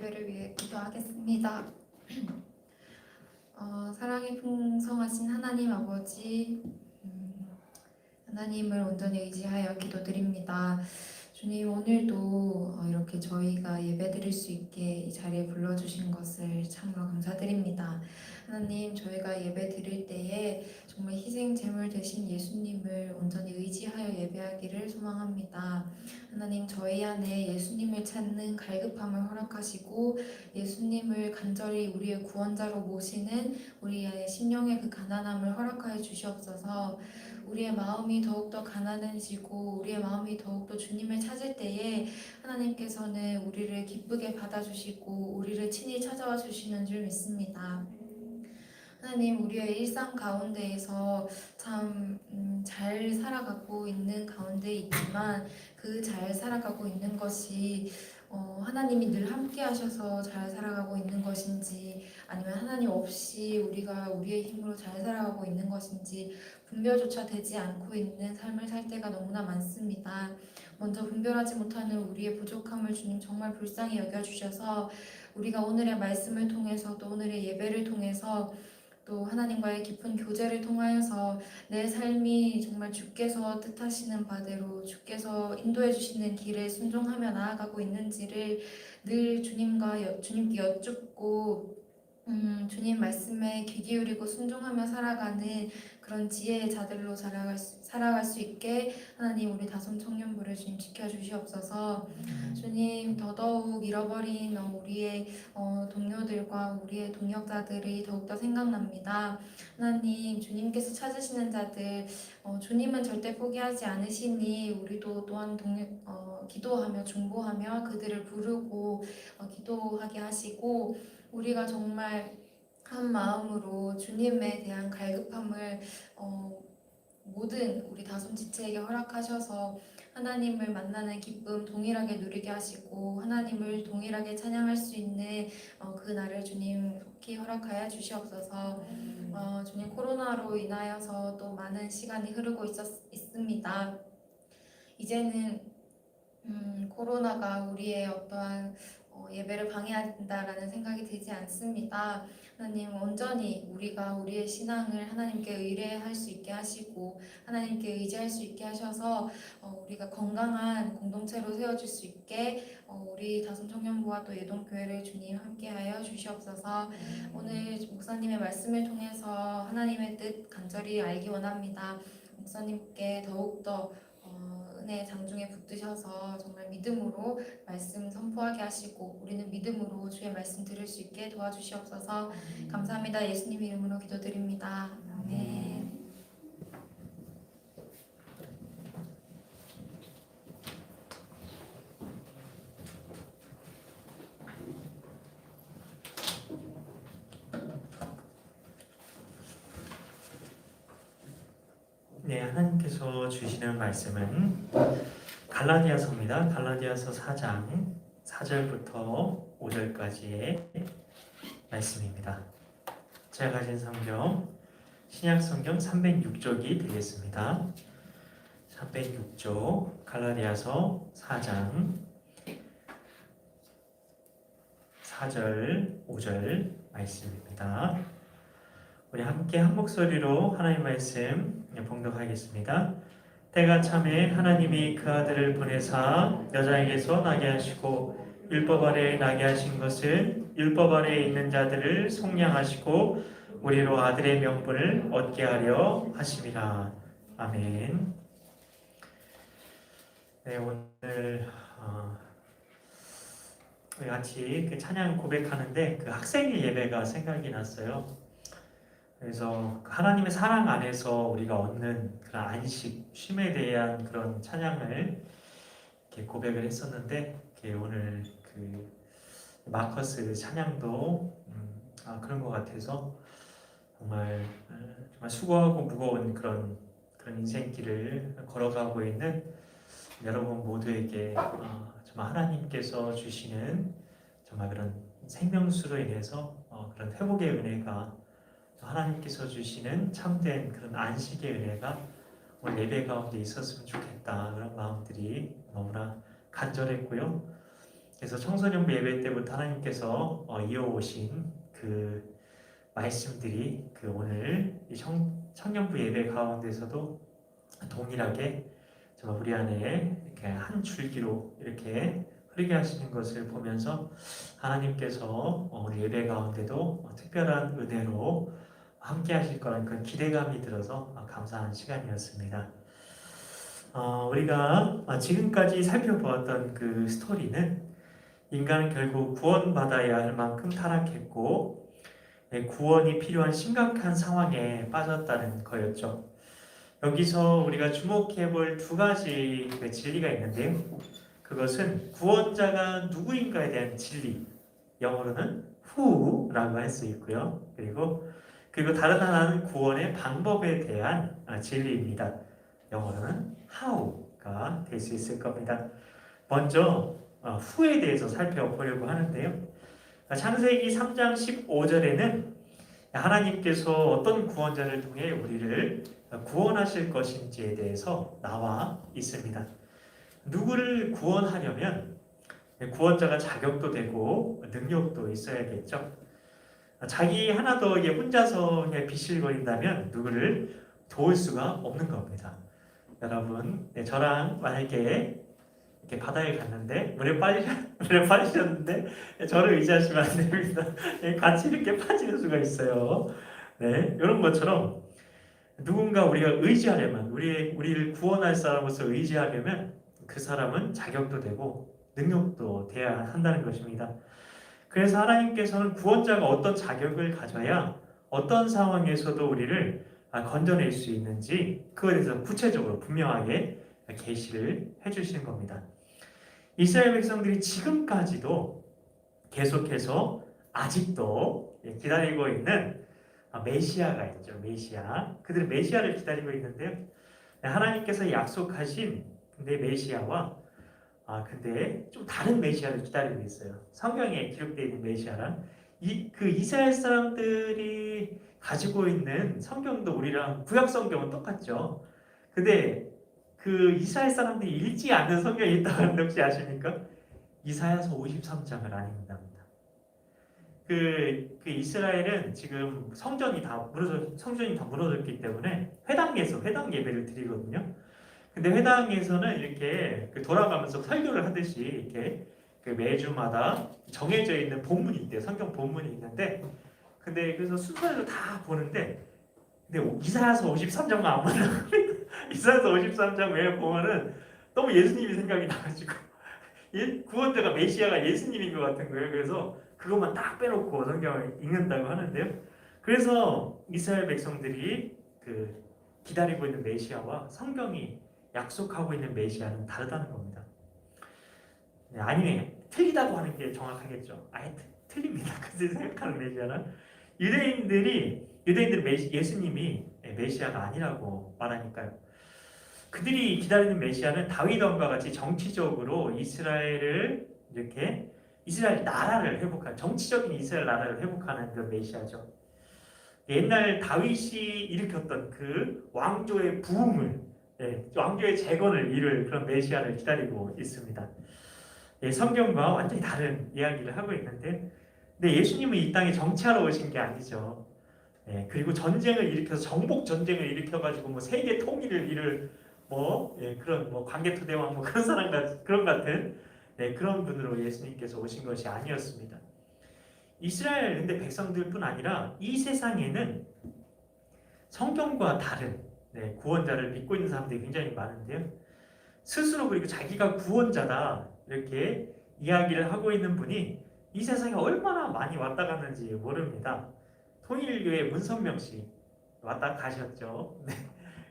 예배를 위해 기도하겠습니다. 사랑이 풍성하신 하나님 아버지, 하나님을 온전히 의지하여 기도드립니다. 주님, 오늘도 이렇게 저희가 예배드릴 수 있게 이 자리에 불러주신 것을 참으로 감사드립니다. 하나님, 저희가 예배드릴 때에 정말 희생 제물 되신 예수님을 온전히 의지하여 예배하기를 소망합니다. 하나님, 저희 안에 예수님을 찾는 갈급함을 허락하시고 예수님을 간절히 우리의 구원자로 모시는 우리의 심령의 그 가난함을 허락하여 주시옵소서. 우리의 마음이 더욱더 가난해지고 우리의 마음이 더욱더 주님을 찾을 때에 하나님께서는 우리를 기쁘게 받아주시고 우리를 친히 찾아와 주시는 줄 믿습니다. 하나님, 우리의 일상 가운데에서 참 잘 살아가고 있는 가운데 있지만 그 잘 살아가고 있는 것이 하나님이 늘 함께 하셔서 잘 살아가고 있는 것인지 아니면 하나님 없이 우리가 우리의 힘으로 잘 살아가고 있는 것인지 분별조차 되지 않고 있는 삶을 살 때가 너무나 많습니다. 먼저 분별하지 못하는 우리의 부족함을 주님 정말 불쌍히 여겨주셔서 우리가 오늘의 말씀을 통해서 또 오늘의 예배를 통해서 또 하나님과의 깊은 교제를 통하여서 내 삶이 정말 주께서 뜻하시는 바대로 주께서 인도해 주시는 길에 순종하며 나아가고 있는지를 늘 주님께 여쭙고 주님 말씀에 귀 기울이고 순종하며 살아가는 그런 지혜의 자들로 살아갈 수 있게 하나님 우리 다솜 청년부를 주님 지켜주시옵소서. 주님, 더더욱 잃어버린 우리의 동료들과 우리의 동역자들이 더욱더 생각납니다. 하나님, 주님께서 찾으시는 자들, 주님은 절대 포기하지 않으시니 우리도 또한 기도하며 중보하며 그들을 부르고 기도하게 하시고 우리가 정말 한 마음으로 주님에 대한 갈급함을 모든 우리 다솜 지체에게 허락하셔서 하나님을 만나는 기쁨 동일하게 누리게 하시고 하나님을 동일하게 찬양할 수 있는 그 날을 주님 속히 허락하여 주시옵소서. 주님, 코로나로 인하여서 또 많은 시간이 흐르고 있습니다. 이제는 코로나가 우리의 어떠한 예배를 방해한다라는 생각이 들지 않습니다. 하나님, 온전히 우리가 우리의 신앙을 하나님께 의뢰할 수 있게 하시고 하나님께 의지할 수 있게 하셔서 우리가 건강한 공동체로 세워질 수 있게 우리 다솜 청년부와 또 예동교회를 주님 함께하여 주시옵소서. 오늘 목사님의 말씀을 통해서 하나님의 뜻 간절히 알기 원합니다. 목사님께 더욱더 은혜의 장중에 붙드셔서 정말 믿음으로 말씀 선포하게 하시고 우리는 믿음으로 주의 말씀 들을 수 있게 도와주시옵소서. 감사합니다. 예수님 이름으로 기도드립니다. 아멘. 네, 하나님께서 주시는 말씀은 갈라디아서입니다. 갈라디아서 4장 4절부터 5절까지의 말씀입니다. 제가 가진 성경 신약성경 306쪽이 되겠습니다. 306쪽 갈라디아서 4장 4절 5절 말씀입니다. 우리 함께 한 목소리로 하나님 말씀 봉독하겠습니다. 때가 참에 하나님이 그 아들을 보내사 여자에게서 나게 하시고 율법 아래에 나게 하신 것은 율법 아래에 있는 자들을 속량하시고 우리로 아들의 명분을 얻게 하려 하심이라. 아멘. 네, 오늘 우리 같이 그 찬양 고백하는데 그 학생의 예배가 생각이 났어요. 그래서 하나님의 사랑 안에서 우리가 얻는 그런 안식, 쉼에 대한 그런 찬양을 이렇게 고백을 했었는데, 이렇게 오늘 그 마커스 찬양도 그런 것 같아서 정말 수고하고 무거운 그런 인생길을 걸어가고 있는 여러분 모두에게 정말 하나님께서 주시는 정말 그런 생명수로 인해서 그런 회복의 은혜가 하나님께서 주시는 참된 그런 안식의 은혜가 오늘 예배 가운데 있었으면 좋겠다 그런 마음들이 너무나 간절했고요. 그래서 청소년부 예배 때부터 하나님께서 이어오신 그 말씀들이 그 오늘 이 청년부 예배 가운데서도 동일하게 정말 우리 안에 이렇게 한 줄기로 이렇게 흐르게 하시는 것을 보면서 하나님께서 오늘 예배 가운데도 특별한 은혜로 함께 하실 거라는 그런 기대감이 들어서 감사한 시간이었습니다. 우리가 지금까지 살펴보았던 그 스토리는 인간은 결국 구원받아야 할 만큼 타락했고 구원이 필요한 심각한 상황에 빠졌다는 거였죠. 여기서 우리가 주목해 볼 두 가지 그 진리가 있는데요. 그것은 구원자가 누구인가에 대한 진리, 영어로는 who라고 할 수 있고요. 그리고 다른 하나는 구원의 방법에 대한 진리입니다. 영어로는 how가 될 수 있을 겁니다. 먼저 who에 대해서 살펴보려고 하는데요. 창세기 3장 15절에는 하나님께서 어떤 구원자를 통해 우리를 구원하실 것인지에 대해서 나와 있습니다. 누구를 구원하려면 구원자가 자격도 되고 능력도 있어야겠죠. 자기 하나 더 혼자서 비실거린다면 누구를 도울 수가 없는 겁니다. 여러분, 저랑 만약에 이렇게 바다에 갔는데 물에 빠지셨는데 저를 의지하시면 안 됩니다. 같이 이렇게 빠지는 수가 있어요. 네, 이런 것처럼 누군가 우리가 의지하려면 우리를 구원할 사람으로서 의지하려면 그 사람은 자격도 되고 능력도 돼야 한다는 것입니다. 그래서 하나님께서는 구원자가 어떤 자격을 가져야 어떤 상황에서도 우리를 건져낼 수 있는지 그거에 대해서 구체적으로 분명하게 계시를 해주시는 겁니다. 이스라엘 백성들이 지금까지도 계속해서 아직도 기다리고 있는 메시아가 있죠. 메시아. 그들은 메시아를 기다리고 있는데요. 하나님께서 약속하신 근데 메시아와 근데 좀 다른 메시아를 기다리고 있어요. 성경에 기록되어 있는 메시아랑 그 이스라엘 사람들이 가지고 있는 성경도 우리랑 구약 성경은 똑같죠. 근데 그 이스라엘 사람들이 읽지 않는 성경이 있다는 걸 혹시 아십니까? 이사야서 53장을 안 읽는답니다. 그 이스라엘은 지금 성전이 다 무너졌기 때문에 회당 예배를 드리거든요. 근데 회당에서는 이렇게 돌아가면서 설교를 하듯이 이렇게 매주마다 정해져 있는 본문이 있대요. 성경 본문이 있는데, 근데 그래서 순서대로 다 보는데, 근데 이사야서 53장만 안 보는 이사야서 53장 왜 보면은 너무 예수님이 생각이 나가지고 구원자가 메시아가 예수님인 것 같은 거예요. 그래서 그것만 딱 빼놓고 성경을 읽는다고 하는데요. 그래서 이스라엘 백성들이 기다리고 있는 메시아와 성경이 약속하고 있는 메시아는 다르다는 겁니다. 아니면 틀리다고 하는 게 정확하겠죠. 아예 틀립니다. 그들이 생각하는 메시아는 유대인들이 예수님이 메시아가 아니라고 말하니까요. 그들이 기다리는 메시아는 다윗 왕과 같이 정치적으로 이스라엘 나라를 회복하는 정치적인 이스라엘 나라를 회복하는 그 메시아죠. 옛날 다윗이 일으켰던 그 왕조의 부흥을 왕조의 재건을 이룰 그런 메시아를 기다리고 있습니다. 성경과 완전히 다른 이야기를 하고 있는데, 근데 예수님은 이 땅에 정치하러 오신 게 아니죠. 그리고 전쟁을 일으켜서 정복 전쟁을 일으켜가지고 세계 통일을 이룰 그런 광개토대왕 그런 사람 그런 같은 그런 분으로 예수님께서 오신 것이 아니었습니다. 이스라엘 근데 백성들뿐 아니라 이 세상에는 성경과 다른 구원자를 믿고 있는 사람들이 굉장히 많은데요. 스스로 그리고 자기가 구원자다 이렇게 이야기를 하고 있는 분이 이 세상에 얼마나 많이 왔다 갔는지 모릅니다. 통일교회 문선명 씨 왔다 가셨죠.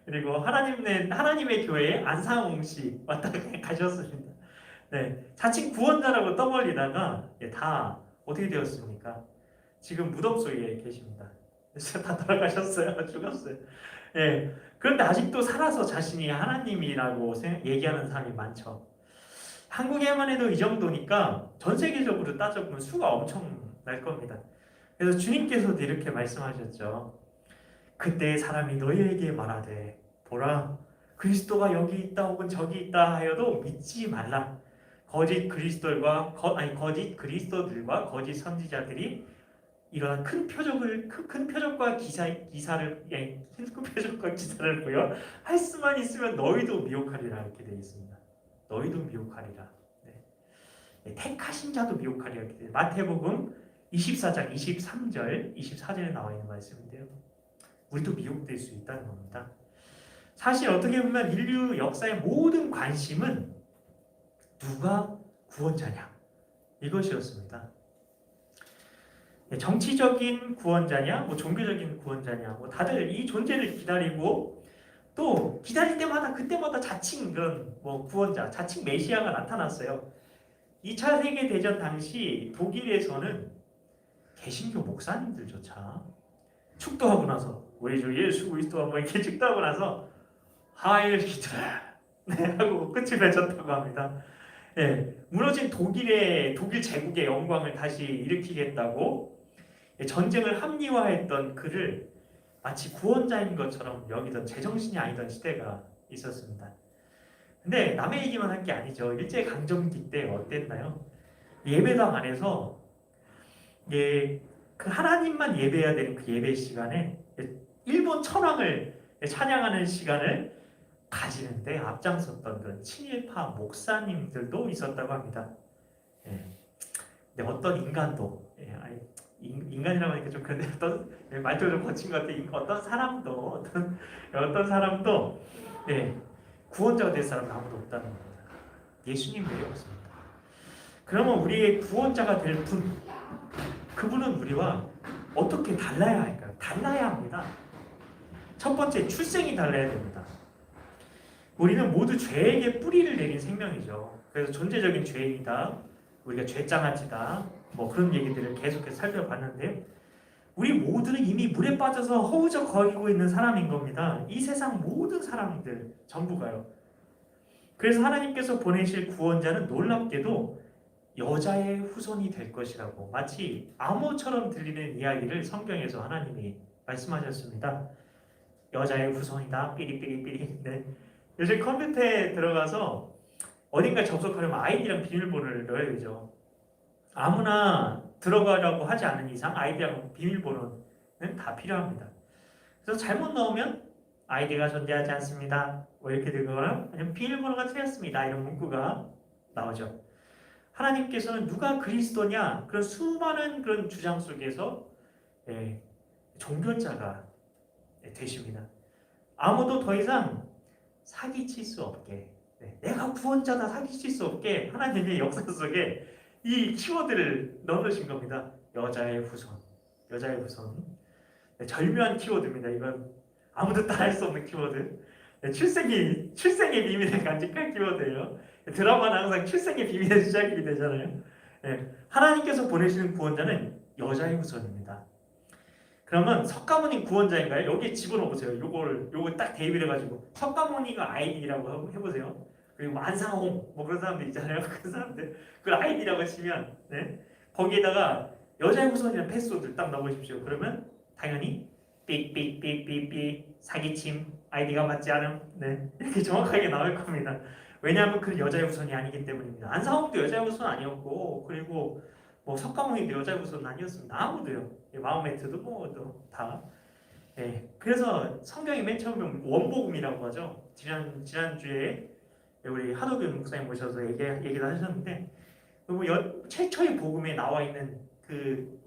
그리고 하나님의 교회에 안상홍 씨 왔다 가셨습니다. 자칭 구원자라고 떠벌리다가 다 어떻게 되었습니까? 지금 무덤 속에 계십니다. 다 돌아가셨어요. 죽었어요. 그런데 아직도 살아서 자신이 하나님이라고 얘기하는 사람이 많죠. 한국에만 해도 이 정도니까 전 세계적으로 따져보면 수가 엄청 날 겁니다. 그래서 주님께서도 이렇게 말씀하셨죠. 그때 사람이 너희에게 말하되 보라 그리스도가 여기 있다 혹은 저기 있다 하여도 믿지 말라. 거짓 그리스도들과 거짓 선지자들이 이러한 큰 표적과 기사를 보여 할 수만 있으면 너희도 미혹하리라 이렇게 되어 있습니다. 너희도 미혹하리라. 네. 네, 택하신 자도 미혹하리라 이렇게 되어 마태복음 24장 23절 24절에 나와 있는 말씀인데요. 우리도 미혹될 수 있다는 겁니다. 사실 어떻게 보면 인류 역사의 모든 관심은 누가 구원자냐 이것이었습니다. 정치적인 구원자냐, 뭐 종교적인 구원자냐, 뭐 다들 이 존재를 기다리고 또 기다릴 때마다 그때마다 자칭 그런 뭐 구원자, 자칭 메시아가 나타났어요. 2차 세계 대전 당시 독일에서는 개신교 목사님들조차 축도하고 나서 우리 주 예수 그리스도와 뭐 이렇게 축도하고 나서 하일 히틀러 네, 하고 끝을 맺었다고 합니다. 예, 무너진 독일 제국의 영광을 다시 일으키겠다고 전쟁을 합리화했던 그를 마치 구원자인 것처럼 여기던 제정신이 아니던 시대가 있었습니다. 근데 남의 얘기만 할 게 아니죠. 일제강점기 때 어땠나요? 예배당 안에서 그 하나님만 예배해야 되는 그 예배 시간에 일본 천황을 찬양하는 시간을 가지는데 앞장섰던 그런 친일파 목사님들도 있었다고 합니다. 예. 근데 어떤 인간도 인간이라고 하니까 좀 그런데 말투가 좀 거친 것 같아요. 어떤 사람도 구원자가 될 사람은 아무도 없다는 겁니다. 예수님 외에 없습니다. 그러면 우리의 구원자가 될 분, 그분은 우리와 어떻게 달라야 할까요? 달라야 합니다. 첫 번째, 출생이 달라야 됩니다. 우리는 모두 죄에게 뿌리를 내린 생명이죠. 그래서 존재적인 죄이다, 우리가 죄장아찌다, 뭐 그런 얘기들을 계속해서 살펴봤는데요. 우리 모두는 이미 물에 빠져서 허우적거리고 있는 사람인 겁니다. 이 세상 모든 사람들 전부가요. 그래서 하나님께서 보내실 구원자는 놀랍게도 여자의 후손이 될 것이라고 마치 암호처럼 들리는 이야기를 성경에서 하나님이 말씀하셨습니다. 여자의 후손이다. 삐리삐리삐리. 네. 요즘 컴퓨터에 들어가서 어딘가 접속하려면 아이디랑 비밀번호를 넣어야 되죠. 아무나 들어가려고 하지 않는 이상 아이디랑 비밀번호는 다 필요합니다. 그래서 잘못 넣으면 아이디가 존재하지 않습니다. 뭐 이렇게 되거나 아니면 비밀번호가 틀렸습니다. 이런 문구가 나오죠. 하나님께서는 누가 그리스도냐 그런 수많은 그런 주장 속에서 종결자가 되십니다. 아무도 더 이상 사기칠 수 없게 내가 구원자다 사기칠 수 없게 하나님의 역사 속에 이 키워드를 넣으신 겁니다. 여자의 후손. 절묘한 키워드입니다. 이건 아무도 따라할 수 없는 키워드. 출생의 비밀을 간직할 키워드예요. 드라마는 항상 출생의 비밀에서 시작이 되잖아요. 하나님께서 보내시는 구원자는 여자의 후손입니다. 그러면 석가모니 구원자인가요? 여기 집어넣어보세요. 요걸 딱 대입을 해가지고 석가모니가 아이디라고 해보세요. 그리고 안상홍 뭐 그런 사람들 있잖아요. 그 사람들 그걸 아이디라고 치면 거기에다가 여자의 후손이라는 패스워드를 딱 넣어보십시오. 그러면 당연히 삑삑삑삑삑 사기침 아이디가 맞지 않음 이렇게 정확하게 나올 겁니다. 왜냐하면 그 여자의 후손이 아니기 때문입니다. 안상홍도 여자의 후손 아니었고 그리고 뭐 석가모니도 여자의 후손 아니었습니다. 아무도요. 마호메트도 뭐도 다. 그래서 성경이 맨 처음에 원복음이라고 하죠. 지난주에 우리 하도균 목사님 모셔서 얘기를 하셨는데 최초의 복음에 나와 있는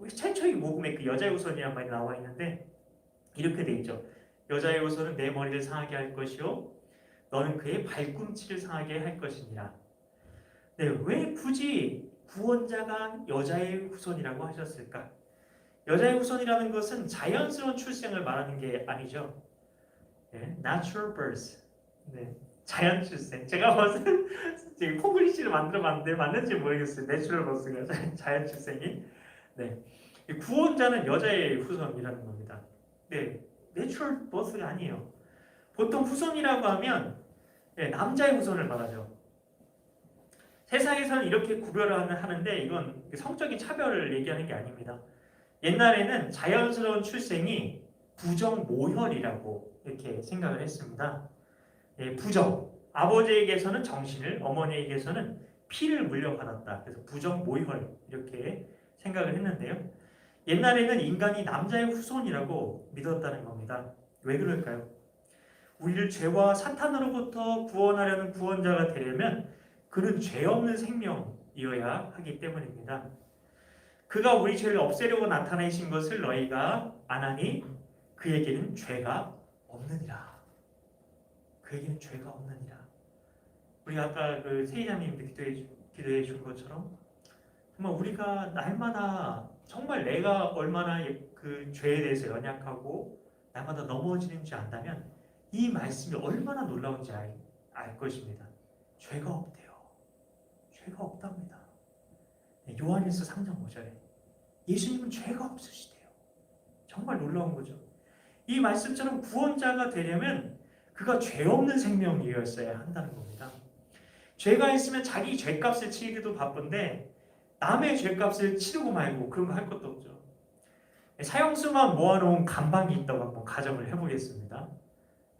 최초의 복음에 그 여자의 후손이라는 말이 나와 있는데 이렇게 돼 있죠. 여자의 후손은 내 머리를 상하게 할 것이요 너는 그의 발꿈치를 상하게 할 것이니라. 왜 굳이 구원자가 여자의 후손이라고 하셨을까? 여자의 후손이라는 것은 자연스러운 출생을 말하는 게 아니죠. natural birth. 자연 출생. 제가 무슨 지금 콩글리시를 만들어봤는데 맞는지 모르겠어요. 내추럴 버스가 자연 출생이. 구원자는 여자의 후손이라는 겁니다. 내추럴 버스가 아니에요. 보통 후손이라고 하면 남자의 후손을 말하죠. 세상에서는 이렇게 구별을 하는데 이건 성적인 차별을 얘기하는 게 아닙니다. 옛날에는 자연스러운 출생이 부정 모혈이라고 이렇게 생각을 했습니다. 부정. 아버지에게서는 정신을, 어머니에게서는 피를 물려받았다. 그래서 부정모혈 이렇게 생각을 했는데요. 옛날에는 인간이 남자의 후손이라고 믿었다는 겁니다. 왜 그럴까요? 우리를 죄와 사탄으로부터 구원하려는 구원자가 되려면 그는 죄 없는 생명이어야 하기 때문입니다. 그가 우리 죄를 없애려고 나타내신 것을 너희가 안 하니 그에게는 죄가 없느니라. 그에게는 죄가 없느니라. 우리 아까 그 세이자님도 기도해 준 것처럼 정말 우리가 날마다 정말 내가 얼마나 그 죄에 대해서 연약하고 날마다 넘어지는지 안다면 이 말씀이 얼마나 놀라운지 알 것입니다. 죄가 없대요. 죄가 없답니다. 요한일서 3장 5절에 예수님은 죄가 없으시대요. 정말 놀라운 거죠. 이 말씀처럼 구원자가 되려면 그가 죄 없는 생명이었어야 한다는 겁니다. 죄가 있으면 자기 죄값을 치기도 바쁜데 남의 죄값을 치르고 말고 그런 거 할 것도 없죠. 사형수만 모아놓은 간방이 있다고 한번 가정을 해보겠습니다.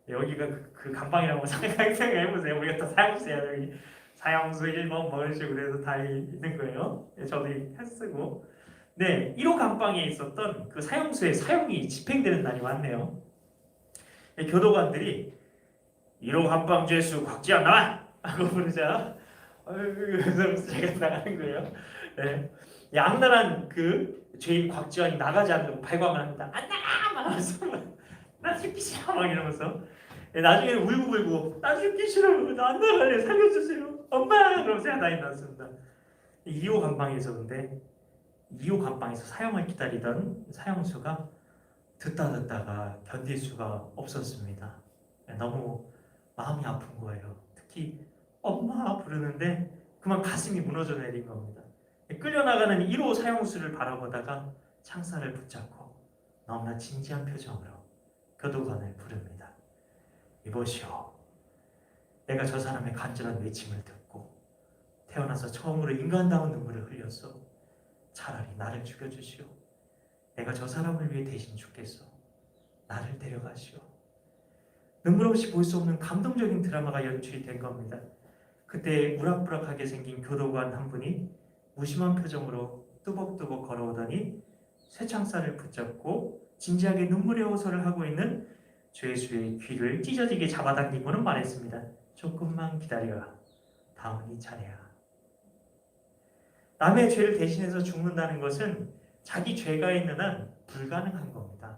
여기가 그 간방이라고 생각해보세요. 우리가 또 사형수야. 여기 사형수 1번 뭐 이런 식으로 해서 다 있는 거예요. 저도 했쓰고. 네, 1호 간방에 있었던 그 사형수의 사형이 집행되는 날이 왔네요. 교도관들이 1호 간방 죄수 곽지연 나와! 하고 부르자 그래서 제가 나가는 거예요. 네. 악랄한 그 죄인 곽지연이 나가지 않는 발광을 합니다. 안 나가! 막 하면서 나 죽기 싫어! 막 이러면서 나중에는 울고불고 나 죽기 싫어! 나 안 나갈래! 살려주세요! 엄마! 그러면서 야단이 났습니다. 2호 감방에서 근데 2호 감방에서 사형을 기다리던 사형수가 듣다가 견딜 수가 없었습니다. 너무 마음이 아픈 거예요. 특히 엄마 부르는데 그만 가슴이 무너져 내린 겁니다. 끌려나가는 1호 사형수를 바라보다가 창살을 붙잡고 너무나 진지한 표정으로 교도관을 부릅니다. 이보시오. 내가 저 사람의 간절한 외침을 듣고 태어나서 처음으로 인간다운 눈물을 흘렸어. 차라리 나를 죽여주시오. 내가 저 사람을 위해 대신 죽겠어. 나를 데려가시오. 눈물 없이 볼 수 없는 감동적인 드라마가 연출이 된 겁니다. 그때 우락부락하게 생긴 교도관 한 분이 무심한 표정으로 뚜벅뚜벅 걸어오더니 쇠창살을 붙잡고 진지하게 눈물의 호소를 하고 있는 죄수의 귀를 찢어지게 잡아당기고는 말했습니다. 조금만 기다려라. 다음은 네 차례야. 남의 죄를 대신해서 죽는다는 것은 자기 죄가 있는 한 불가능한 겁니다.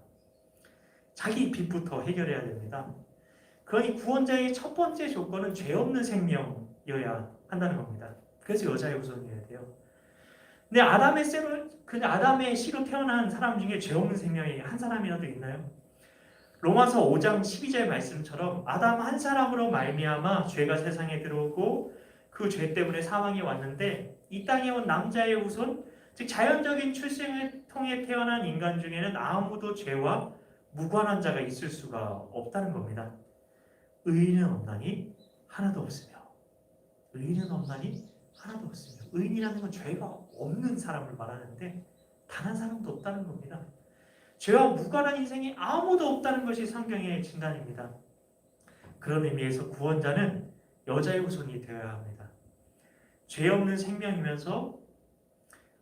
자기 빚부터 해결해야 됩니다. 그러니 구원자의 첫 번째 조건은 죄 없는 생명이어야 한다는 겁니다. 그래서 여자의 후손이어야 돼요. 근데 아담의 씨로 태어난 사람 중에 죄 없는 생명이 한 사람이라도 있나요? 로마서 5장 12절 말씀처럼 아담 한 사람으로 말미암아 죄가 세상에 들어오고 그 죄 때문에 사망이 왔는데 이 땅에 온 남자의 후손, 즉 자연적인 출생을 통해 태어난 인간 중에는 아무도 죄와 무관한 자가 있을 수가 없다는 겁니다. 의인은 없나니 하나도 없으며 의인은 없나니 하나도 없으며 의인이라는 건 죄가 없는 사람을 말하는데 단 한 사람도 없다는 겁니다. 죄와 무관한 인생이 아무도 없다는 것이 성경의 진단입니다. 그런 의미에서 구원자는 여자의 후손이 되어야 합니다. 죄 없는 생명이면서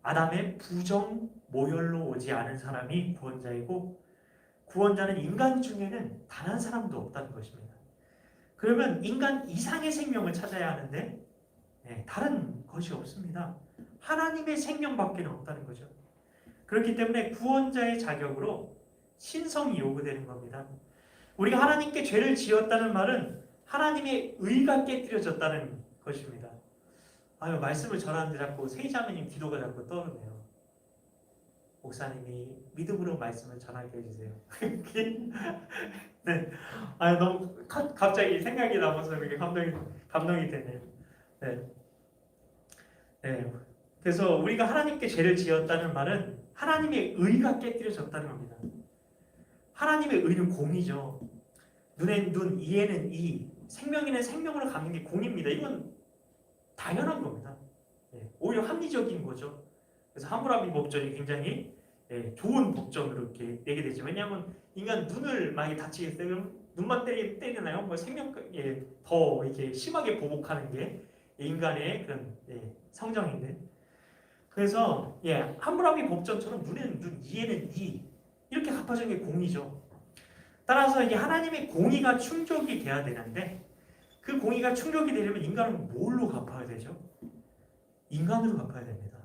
아담의 부정 모혈로 오지 않은 사람이 구원자이고 구원자는 인간 중에는 단 한 사람도 없다는 것입니다. 그러면 인간 이상의 생명을 찾아야 하는데 다른 것이 없습니다. 하나님의 생명밖에 없다는 거죠. 그렇기 때문에 구원자의 자격으로 신성이 요구되는 겁니다. 우리가 하나님께 죄를 지었다는 말은 하나님의 의가 깨뜨려졌다는 것입니다. 말씀을 전하는데 자꾸 세이자매님 기도가 자꾸 떠오르네요. 목사님이 믿음으로 말씀을 전하게 해주세요. 네, 너무 갑자기 생각이 나면서 이렇게 감동이 되네요. 네. 그래서 우리가 하나님께 죄를 지었다는 말은 하나님의 의가 깨뜨려졌다는 겁니다. 하나님의 의는 공이죠. 눈엔 눈, 이에는 이, 생명에는 생명으로 갚는 게 공입니다. 이건 당연한 겁니다. 오히려 합리적인 거죠. 그래서 하무라비 법전이 굉장히 좋은 법전으로 이렇게 내게 되죠. 왜냐하면 인간 눈을 많이 다치게 되면 눈만 때리나요? 뭐 생명 더 이렇게 심하게 보복하는 게 인간의 그런 성정인데 그래서 함무라비 법전처럼 눈에는 눈, 이에는 이 이렇게 갚아주는 게 공의죠. 따라서 이게 하나님의 공의가 충족이 돼야 되는데 그 공의가 충족이 되려면 인간은 뭘로 갚아야 되죠? 인간으로 갚아야 됩니다.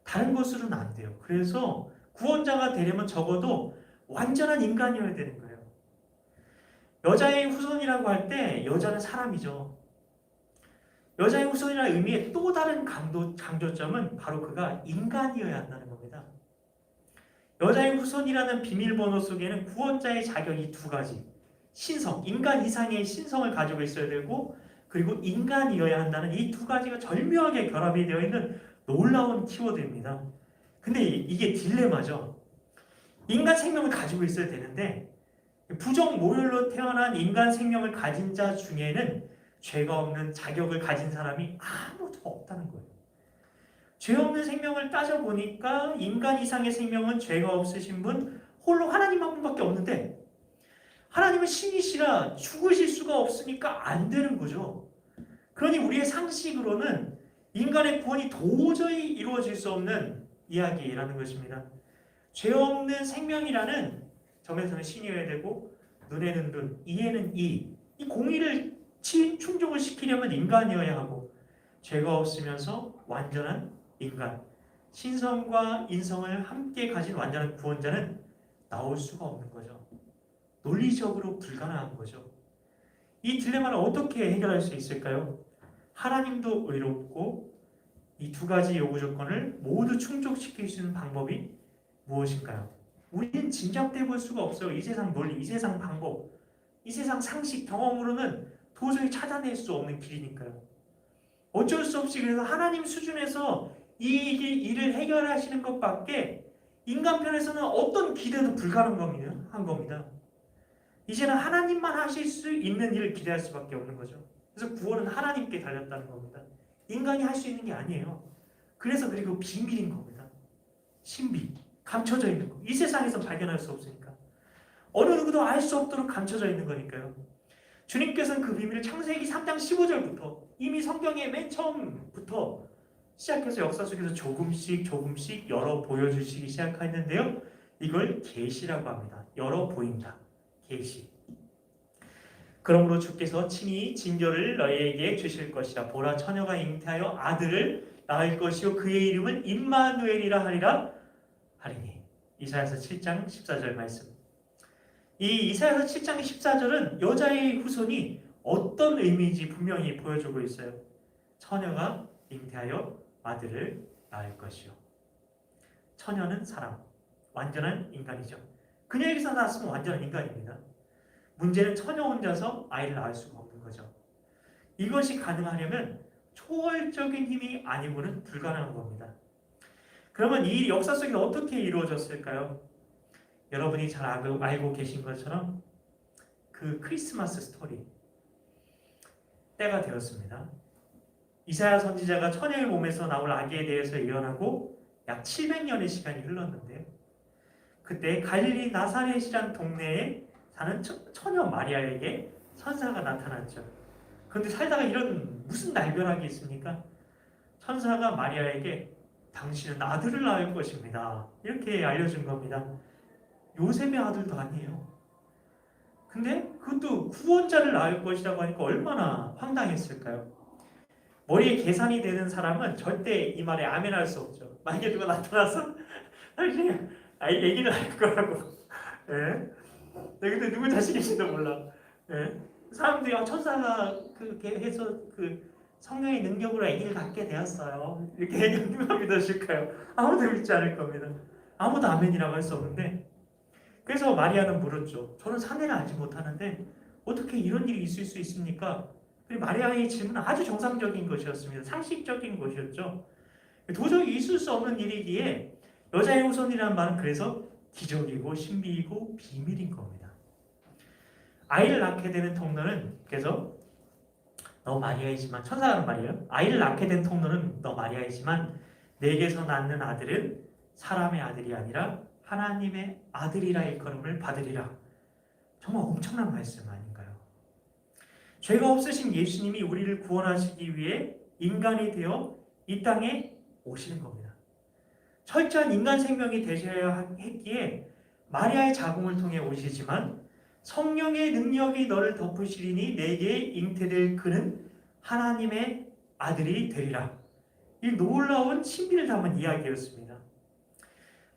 다른 것으로는 안 돼요. 그래서 구원자가 되려면 적어도 완전한 인간이어야 되는 거예요. 여자의 후손이라고 할 때 여자는 사람이죠. 여자의 후손이라는 의미의 또 다른 강조점은 바로 그가 인간이어야 한다는 겁니다. 여자의 후손이라는 비밀번호 속에는 구원자의 자격이 두 가지. 신성, 인간 이상의 신성을 가지고 있어야 되고 그리고 인간이어야 한다는 이 두 가지가 절묘하게 결합이 되어 있는 놀라운 키워드입니다. 근데 이게 딜레마죠. 인간 생명을 가지고 있어야 되는데 부정 모혈로 태어난 인간 생명을 가진 자 중에는 죄가 없는 자격을 가진 사람이 아무도 없다는 거예요. 죄 없는 생명을 따져보니까 인간 이상의 생명은 죄가 없으신 분 홀로 하나님 한 분밖에 없는데 하나님은 신이시라 죽으실 수가 없으니까 안 되는 거죠. 그러니 우리의 상식으로는 인간의 구원이 도저히 이루어질 수 없는 이야기라는 것입니다. 죄 없는 생명이라는 점에서는 신이어야 되고 눈에는 눈, 이에는 이 공의를 충족을 시키려면 인간이어야 하고 죄가 없으면서 완전한 인간, 신성과 인성을 함께 가진 완전한 구원자는 나올 수가 없는 거죠. 논리적으로 불가능한 거죠. 이 딜레마를 어떻게 해결할 수 있을까요? 하나님도 의롭고 이 두 가지 요구 조건을 모두 충족시킬 수 있는 방법이 무엇일까요? 우리는 짐작해 볼 수가 없어요. 이 세상 논리, 이 세상 방법, 이 세상 상식, 경험으로는 도저히 찾아낼 수 없는 길이니까요. 어쩔 수 없이 그래서 하나님 수준에서 이 일을 해결하시는 것밖에 인간 편에서는 어떤 기대도 불가능한 겁니다. 이제는 하나님만 하실 수 있는 일을 기대할 수밖에 없는 거죠. 그래서 구원은 하나님께 달렸다는 겁니다. 인간이 할 수 있는 게 아니에요. 그래서 그리고 비밀인 겁니다. 신비, 감춰져 있는 거. 이 세상에서 발견할 수 없으니까. 어느 누구도 알 수 없도록 감춰져 있는 거니까요. 주님께서는 그 비밀을 창세기 3장 15절부터 이미 성경의 맨 처음부터 시작해서 역사 속에서 조금씩 열어 보여주시기 시작했는데요. 이걸 계시라고 합니다. 열어 보인다. 계시. 그러므로 주께서 친히 징조를 너희에게 주실 것이라. 보라, 처녀가 잉태하여 아들을 낳을 것이요 그의 이름은 임마누엘이라 하리니. 이사야서 7장 14절 말씀. 이 이사야서 7장 14절은 여자의 후손이 어떤 의미인지 분명히 보여주고 있어요. 처녀가 잉태하여 아들을 낳을 것이요. 처녀는 사람, 완전한 인간이죠. 그녀에게서 낳았으면 완전한 인간입니다. 문제는 처녀 혼자서 아이를 낳을 수가 없는 거죠. 이것이 가능하려면 초월적인 힘이 아니고는 불가능한 겁니다. 그러면 이 역사 속에 어떻게 이루어졌을까요? 여러분이 잘 알고 계신 것처럼 그 크리스마스 스토리 때가 되었습니다. 이사야 선지자가 처녀의 몸에서 나올 아기에 대해서 예언하고 약 700년의 시간이 흘렀는데요. 그때 갈릴리 나사렛이란 동네에 사는 처녀 마리아에게 천사가 나타났죠. 그런데 살다가 이런 무슨 날벼락이 있습니까? 천사가 마리아에게 당신은 아들을 낳을 것입니다. 이렇게 알려준 겁니다. 요셉의 아들도 아니에요. 근데 그것도 구원자를 낳을 것이라고 하니까 얼마나 황당했을까요? 머리에 계산이 되는 사람은 절대 이 말에 아멘할 수 없죠. 만약에 누가 나타나서 당신이 얘기를 할 거라고. 예? 근데 누구 자식인지도 몰라. 예? 사람들이 천사가 그렇게 해서 그 성령의 능력으로 아기를 갖게 되었어요. 이렇게 얘기하면 누가 믿으실까요? 아무도 믿지 않을 겁니다. 아무도 아멘이라고 할 수 없는데 그래서 마리아는 물었죠. 저는 사내를 알지 못하는데 어떻게 이런 일이 있을 수 있습니까? 그리고 마리아의 질문은 아주 정상적인 것이었습니다. 상식적인 것이었죠. 도저히 있을 수 없는 일이기에 여자의 후손이라는 말은 그래서 기적이고 신비이고 비밀인 겁니다. 아이를 낳게 되는 통로는 그래서 너 마리아이지만 천사라는 말이에요. 아이를 낳게 된 통로는 너 마리아이지만 내게서 낳는 아들은 사람의 아들이 아니라 하나님의 아들이라 일컬음을 받으리라. 정말 엄청난 말씀 아닌가요? 죄가 없으신 예수님이 우리를 구원하시기 위해 인간이 되어 이 땅에 오시는 겁니다. 철저한 인간 생명이 되셔야 했기에 마리아의 자궁을 통해 오시지만 성령의 능력이 너를 덮으시리니 내게 잉태될 그는 하나님의 아들이 되리라. 이 놀라운 신비를 담은 이야기였습니다.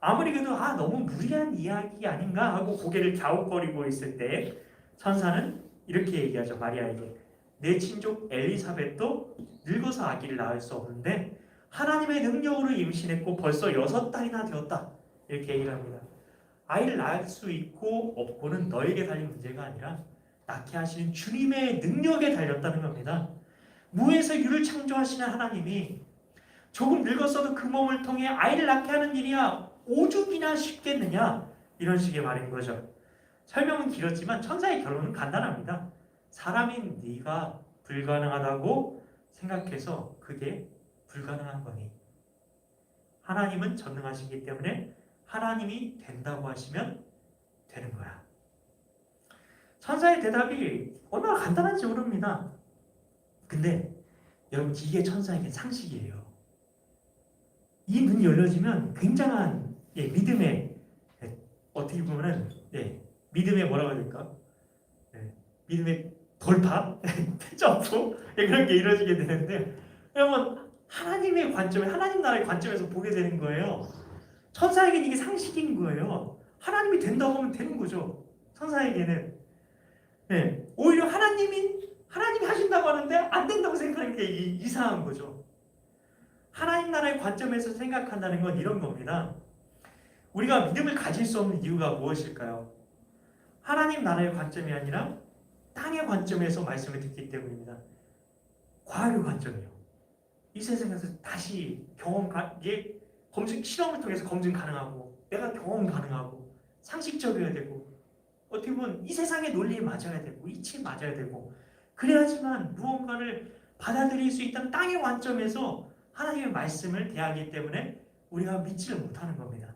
아무리 그래도 너무 무리한 이야기 아닌가 하고 고개를 갸웃거리고 있을 때 천사는 이렇게 얘기하죠. 마리아에게. 내 친족 엘리사벳도 늙어서 아기를 낳을 수 없는데 하나님의 능력으로 임신했고 벌써 6달이나 되었다. 이렇게 얘기를 합니다. 아이를 낳을 수 있고 없고는 너에게 달린 문제가 아니라 낳게 하시는 주님의 능력에 달렸다는 겁니다. 무에서 유를 창조하시는 하나님이 조금 늙었어도 그 몸을 통해 아이를 낳게 하는 일이야 오죽이나 쉽겠느냐, 이런 식의 말인 거죠. 설명은 길었지만 천사의 결론은 간단합니다. 사람인 네가 불가능하다고 생각해서 그게 불가능한 거니 하나님은 전능하시기 때문에 하나님이 된다고 하시면 되는 거야. 천사의 대답이 얼마나 간단한지 모릅니다. 근데 여러분, 이게 천사에게 상식이에요. 이 문이 열려지면 굉장한 믿음의, 어떻게 보면은 믿음의 뭐라고 해야 될까? 믿음의 돌파, 점프 그런 게 이루어지게 되는데, 여러분, 하나님의 관점에, 하나님 나라의 관점에서 보게 되는 거예요. 천사에게는 이게 상식인 거예요. 하나님이 된다고 하면 되는 거죠. 천사에게는. 오히려 하나님이 하신다고 하는데 안 된다고 생각하는 게 이상한 거죠. 하나님 나라의 관점에서 생각한다는 건 이런 겁니다. 우리가 믿음을 가질 수 없는 이유가 무엇일까요? 하나님 나라의 관점이 아니라 땅의 관점에서 말씀을 듣기 때문입니다. 과학의 관점이요. 이 세상에서 다시 이게 검증, 실험을 통해서 검증 가능하고 내가 경험 가능하고 상식적이어야 되고 어떻게 보면 이 세상의 논리에 맞아야 되고 이치에 맞아야 되고 그래야지만 무언가를 받아들일 수 있다는 땅의 관점에서 하나님의 말씀을 대하기 때문에 우리가 믿지를 못하는 겁니다.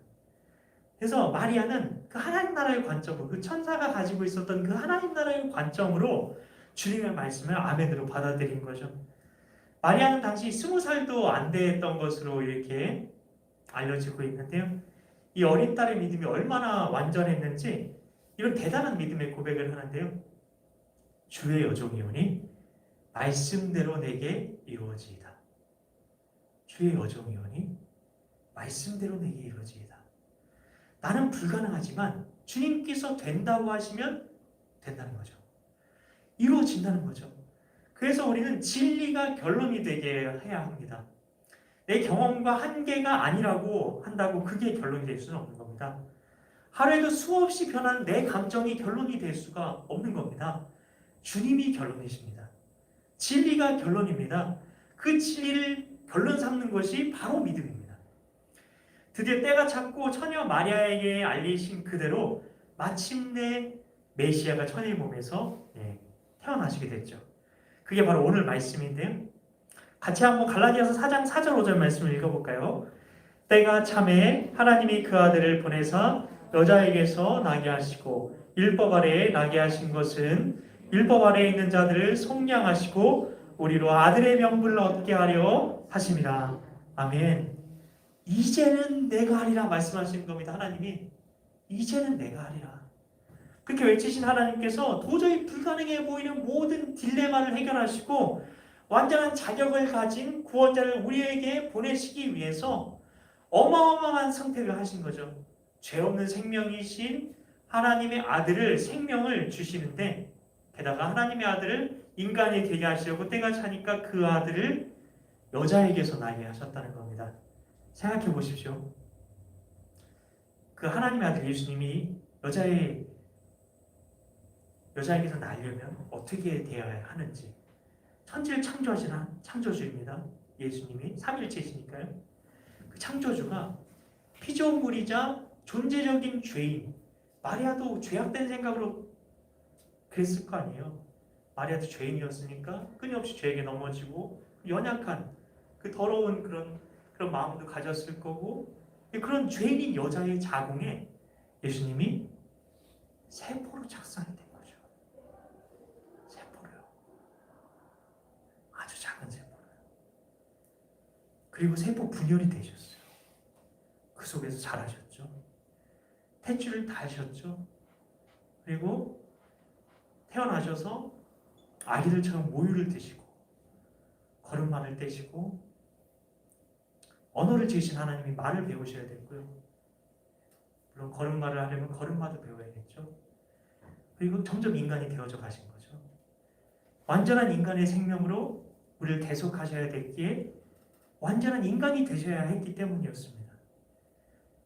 그래서 마리아는 그 하나님 나라의 관점으로, 그 천사가 가지고 있었던 그 하나님 나라의 관점으로 주님의 말씀을 아멘으로 받아들인 거죠. 마리아는 당시 20살도 안 됐던 것으로 이렇게 알려지고 있는데요. 이 어린 딸의 믿음이 얼마나 완전했는지 이런 대단한 믿음의 고백을 하는데요. 주의 여종이오니 말씀대로 내게 이루어지이다. 주의 여종이오니 말씀대로 내게 이루어지이다. 나는 불가능하지만 주님께서 된다고 하시면 된다는 거죠. 이루어진다는 거죠. 그래서 우리는 진리가 결론이 되게 해야 합니다. 내 경험과 한계가 아니라고 한다고 그게 결론이 될 수는 없는 겁니다. 하루에도 수없이 변하는 내 감정이 결론이 될 수가 없는 겁니다. 주님이 결론이십니다. 진리가 결론입니다. 그 진리를 결론 삼는 것이 바로 믿음입니다. 드디어 때가 찼고 처녀 마리아에게 알리신 그대로 마침내 메시아가 처녀의 몸에서 태어나시게 됐죠. 그게 바로 오늘 말씀인데요. 같이 한번 갈라디아서 4장 4절 5절 말씀을 읽어볼까요? 때가 차매 하나님이 그 아들을 보내사 여자에게서 나게 하시고 율법 아래에 나게 하신 것은 율법 아래에 있는 자들을 속량하시고 우리로 아들의 명분을 얻게 하려 하심이라. 아멘. 이제는 내가 하리라 말씀하시는 겁니다. 하나님이 이제는 내가 하리라. 그렇게 외치신 하나님께서 도저히 불가능해 보이는 모든 딜레마를 해결하시고 완전한 자격을 가진 구원자를 우리에게 보내시기 위해서 어마어마한 선택을 하신 거죠. 죄 없는 생명이신 하나님의 아들을, 생명을 주시는데 게다가 하나님의 아들을 인간이 되게 하시려고 때가 차니까 그 아들을 여자에게서 나게 하셨다는 겁니다. 생각해 보십시오. 그 하나님의 아들 예수님이 여자에게서 나려면 어떻게 되어야 하는지, 천지를 창조하신 창조주입니다. 예수님이 삼일체시니까요. 그 창조주가 피조물이자 존재적인 죄인, 마리아도 죄악된 생각으로 그랬을 거 아니에요. 마리아도 죄인이었으니까 끊임없이 죄에게 넘어지고 연약한 그 더러운 그런 마음도 가졌을 거고, 그런 죄인인 여자의 자궁에 예수님이 세포로 착상이 된 거죠. 세포로요. 그리고 세포 분열이 되셨어요. 그 속에서 자라셨죠. 탯줄을 달으셨죠. 그리고 태어나셔서 아기들처럼 모유를 드시고 걸음마를 떼시고 언어를 지으신 하나님이 말을 배우셔야 되고요. 물론 걸음마를 하려면 걸음마도 배워야겠죠. 그리고 점점 인간이 되어져 가신 거죠. 완전한 인간의 생명으로 우리를 대속하셔야 됐기에 완전한 인간이 되셔야 했기 때문이었습니다.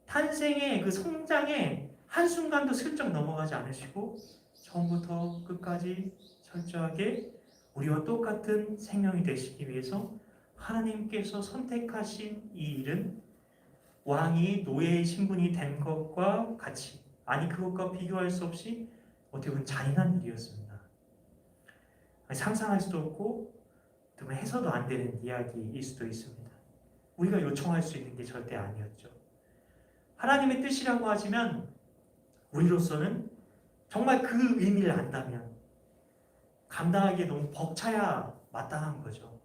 탄생의 그 성장에 한순간도 슬쩍 넘어가지 않으시고 처음부터 끝까지 철저하게 우리와 똑같은 생명이 되시기 위해서 하나님께서 선택하신 이 일은 왕이 노예의 신분이 된 것과 같이, 아니 그것과 비교할 수 없이 어떻게 보면 잔인한 일이었습니다. 상상할 수도 없고 어떻게 해서도 안 되는 이야기일 수도 있습니다. 우리가 요청할 수 있는 게 절대 아니었죠. 하나님의 뜻이라고 하지만 우리로서는 정말 그 의미를 안다면 감당하기에 너무 벅차야 마땅한 거죠.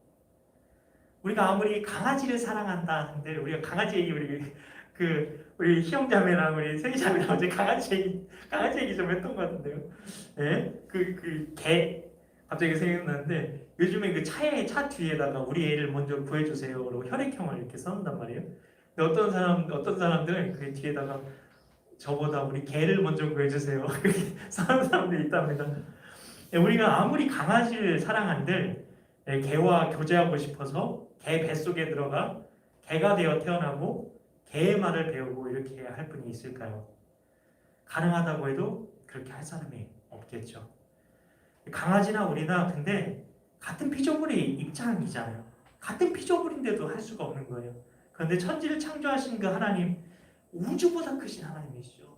우리가 아무리 강아지를 사랑한다 하는데 우리가 강아지 얘기 우리 희영자매랑 우리 세기자매랑 어제 강아지 얘기 좀 했던 것 같은데요. 예? 개 갑자기 생각나는데 요즘에 그 차 뒤에다가 우리 애를 먼저 구해주세요. 그리고 혈액형을 이렇게 써놓는단 말이에요. 근데 어떤 사람들은 그 뒤에다가 저보다 우리 개를 먼저 구해주세요. 그렇게 써놓는 사람들이 있답니다. 예, 우리가 아무리 강아지를 사랑한들 개와 교제하고 싶어서 개 뱃속에 들어가 개가 되어 태어나고 개의 말을 배우고 이렇게 할 분이 있을까요? 가능하다고 해도 그렇게 할 사람이 없겠죠. 강아지나 우리나 근데 같은 피조물의 입장이잖아요. 같은 피조물인데도 할 수가 없는 거예요. 그런데 천지를 창조하신 그 하나님, 우주보다 크신 하나님이시죠.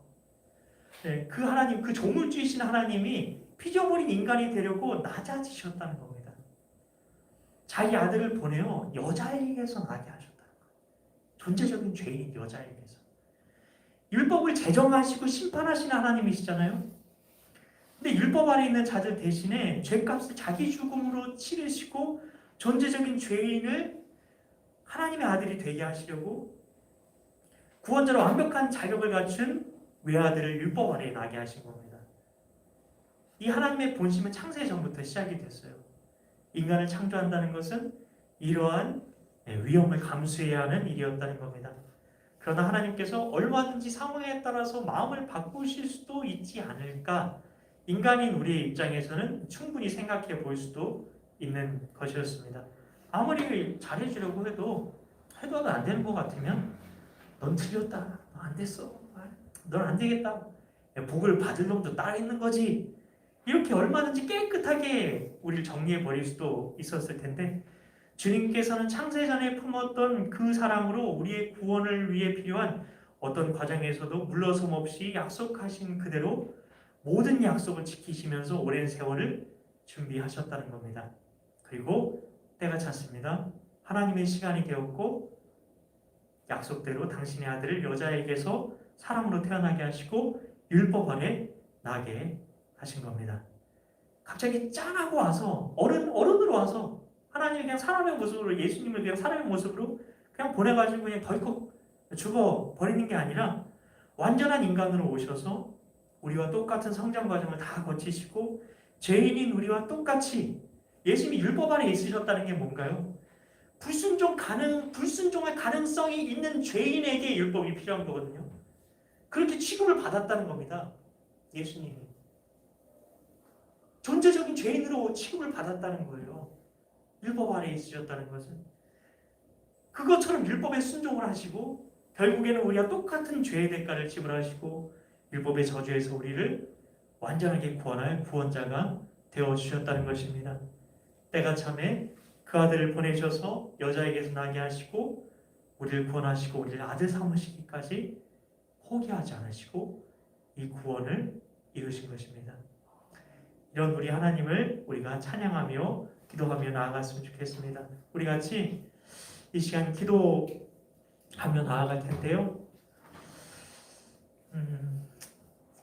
네, 그 하나님, 그 조물주이신 하나님이 피조물인 인간이 되려고 낮아지셨다는 겁니다. 자기 아들을 보내어 여자에게서 나게 하셨다는 거예요. 존재적인 죄인인 여자에게서. 율법을 제정하시고 심판하시는 하나님이시잖아요. 근데 율법 아래 있는 자들 대신에 죄값을 자기 죽음으로 치르시고 존재적인 죄인을 하나님의 아들이 되게 하시려고 구원자로 완벽한 자격을 갖춘 외아들을 율법 아래에 나게 하신 겁니다. 이 하나님의 본심은 창세 전부터 시작이 됐어요. 인간을 창조한다는 것은 이러한 위험을 감수해야 하는 일이었다는 겁니다. 그러나 하나님께서 얼마든지 상황에 따라서 마음을 바꾸실 수도 있지 않을까, 인간인 우리의 입장에서는 충분히 생각해 볼 수도 있는 것이었습니다. 아무리 잘해주려고 해도 안 되는 것 같으면 넌 틀렸다, 너 안 됐어, 넌 안 되겠다, 복을 받을 놈도 따로 있는 거지, 이렇게 얼마든지 깨끗하게 우리를 정리해 버릴 수도 있었을 텐데 주님께서는 창세전에 품었던 그 사랑으로 우리의 구원을 위해 필요한 어떤 과정에서도 물러섬 없이 약속하신 그대로 모든 약속을 지키시면서 오랜 세월을 준비하셨다는 겁니다. 그리고 때가 찼습니다. 하나님의 시간이 되었고 약속대로 당신의 아들을 여자에게서 사람으로 태어나게 하시고 율법 아래 나게 하신 겁니다. 갑자기 짠하고 와서 어른으로 와서 하나님이 그냥 사람의 모습으로, 예수님을 그냥 사람의 모습으로 그냥 보내가지고 그냥 덜컥 죽어 버리는 게 아니라 완전한 인간으로 오셔서 우리와 똑같은 성장 과정을 다 거치시고 죄인인 우리와 똑같이, 예수님이 율법 안에 있으셨다는 게 뭔가요? 불순종할 가능성이 있는 죄인에게 율법이 필요한 거거든요. 그렇게 취급을 받았다는 겁니다. 예수님이 존재적인 죄인으로 취급을 받았다는 거예요. 율법 아래 있으셨다는 것은 그것처럼 율법에 순종을 하시고 결국에는 우리와 똑같은 죄의 대가를 지불하시고 율법의 저주에서 우리를 완전하게 구원할 구원자가 되어주셨다는 것입니다. 때가 참에 그 아들을 보내셔서 여자에게서 나게 하시고 우리를 구원하시고 우리를 아들 삼으시기까지 포기하지 않으시고 이 구원을 이루신 것입니다. 이런 우리 하나님을 우리가 찬양하며 기도하며 나아갔으면 좋겠습니다. 우리 같이 이 시간 기도하며 나아갈 텐데요.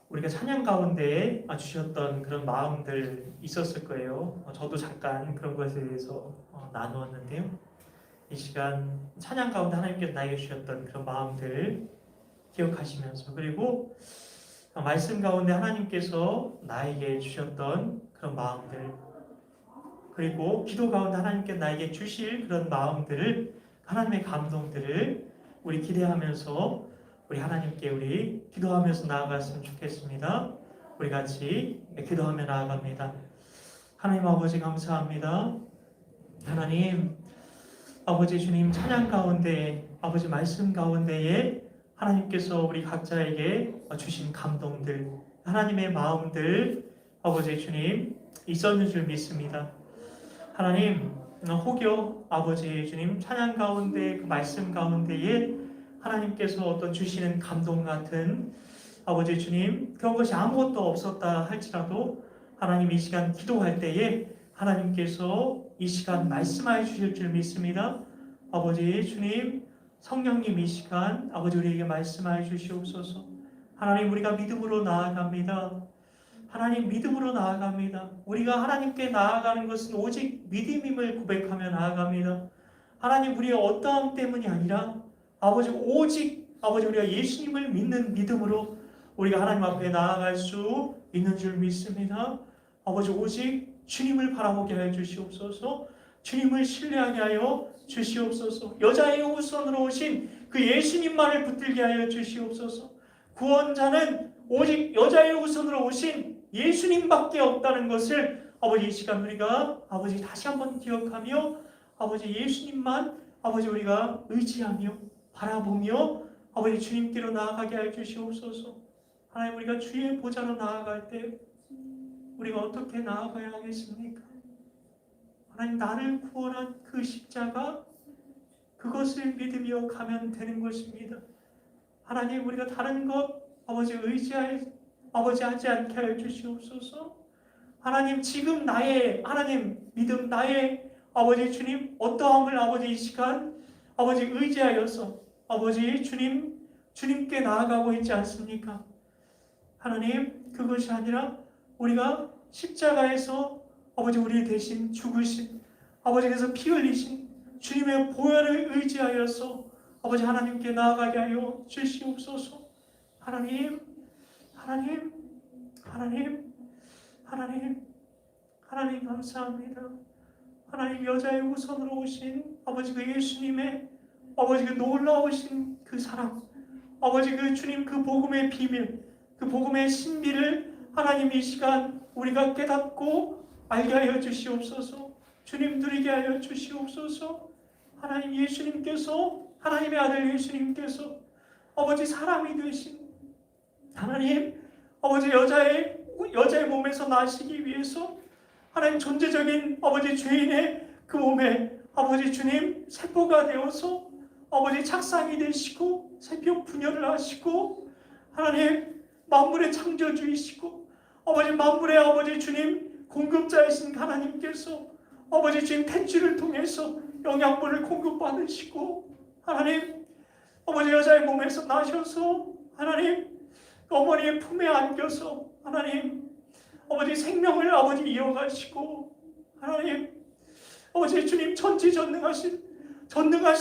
우리가 찬양 가운데 주셨던 그런 마음들 있었을 거예요. 저도 잠깐 그런 것에 대해서 나누었는데요. 이 시간 찬양 가운데 하나님께서 나에게 주셨던 그런 마음들 기억하시면서, 그리고 말씀 가운데 하나님께서 나에게 주셨던 그런 마음들, 그리고 기도 가운데 하나님께 나에게 주실 그런 마음들을, 하나님의 감동들을 우리 기대하면서 우리 하나님께 우리 기도하면서 나아갔으면 좋겠습니다. 우리 같이 기도하며 나아갑니다. 하나님 아버지 감사합니다. 하나님 아버지 주님 찬양 가운데, 아버지 말씀 가운데에 하나님께서 우리 각자에게 주신 감동들, 하나님의 마음들, 아버지 주님 있었는 줄 믿습니다. 하나님 혹여 아버지 주님 찬양 가운데 그 말씀 가운데에 하나님께서 어떤 주시는 감동 같은 아버지 주님 그런 것이 아무것도 없었다 할지라도 하나님 이 시간 기도할 때에 하나님께서 이 시간 말씀하여 주실 줄 믿습니다. 아버지 주님 성령님 이 시간 아버지 우리에게 말씀하여 주시옵소서. 하나님 우리가 믿음으로 나아갑니다. 하나님 믿음으로 나아갑니다. 우리가 하나님께 나아가는 것은 오직 믿음임을 고백하며 나아갑니다. 하나님 우리의 어떠함 때문이 아니라 아버지 오직 아버지 우리가 예수님을 믿는 믿음으로 우리가 하나님 앞에 나아갈 수 있는 줄 믿습니다. 아버지 오직 주님을 바라보게 하여 주시옵소서. 주님을 신뢰하게 하여 주시옵소서. 여자의 후손으로 오신 그 예수님만을 붙들게 하여 주시옵소서. 구원자는 오직 여자의 후손으로 오신 예수님밖에 없다는 것을 아버지 이 시간 우리가 아버지 다시 한번 기억하며 아버지 예수님만 아버지 우리가 의지하며 바라보며 아버지 주님께로 나아가게 하여 주시옵소서. 하나님 우리가 주의 보좌로 나아갈 때 우리가 어떻게 나아가야 하겠습니까? 하나님 나를 구원한 그 십자가 그것을 믿으며 가면 되는 것입니다. 하나님 우리가 다른 것 아버지 아버지 하지 않게 하여 주시옵소서. 하나님 지금 나의 하나님 믿음 나의 아버지 주님 어떠함을 아버지 이 시간 아버지 의지하여서 아버지 주님께 나아가고 있지 않습니까? 하나님 그것이 아니라 우리가 십자가에서 아버지 우리 대신 죽으신 아버지께서 피 흘리신 주님의 보혈을 의지하여서 아버지 하나님께 나아가게 하여 주시옵소서. 하나님 감사합니다. 하나님 여자의 후손으로 오신 아버지 그 예수님의 아버지 그 놀라우신 그 사랑 아버지 그 주님 그 복음의 비밀 그 복음의 신비를 하나님 이 시간 우리가 깨닫고 알게 하여 주시옵소서. 주님 누리게 하여 주시옵소서. 하나님 예수님께서 하나님의 아들 예수님께서 아버지 사람이 되신 하나님 아버지 여자의 몸에서 나시기 위해서 하나님 존재적인 아버지 죄인의 그 몸에 아버지 주님 세포가 되어서 아버지 착상이 되시고 새벽 분열을 하시고 하나님 만물의 창조주이시고 아버지 만물의 아버지 주님 공급자이신 하나님께서 아버지 주님 탯줄을 통해서 영양분을 공급받으시고 하나님 아버지 여자의 몸에서 나셔서 하나님 어머니의 품에 안겨서 하나님 아버지 생명을 아버지 이어가시고 하나님 아버지 주님 전지전능하신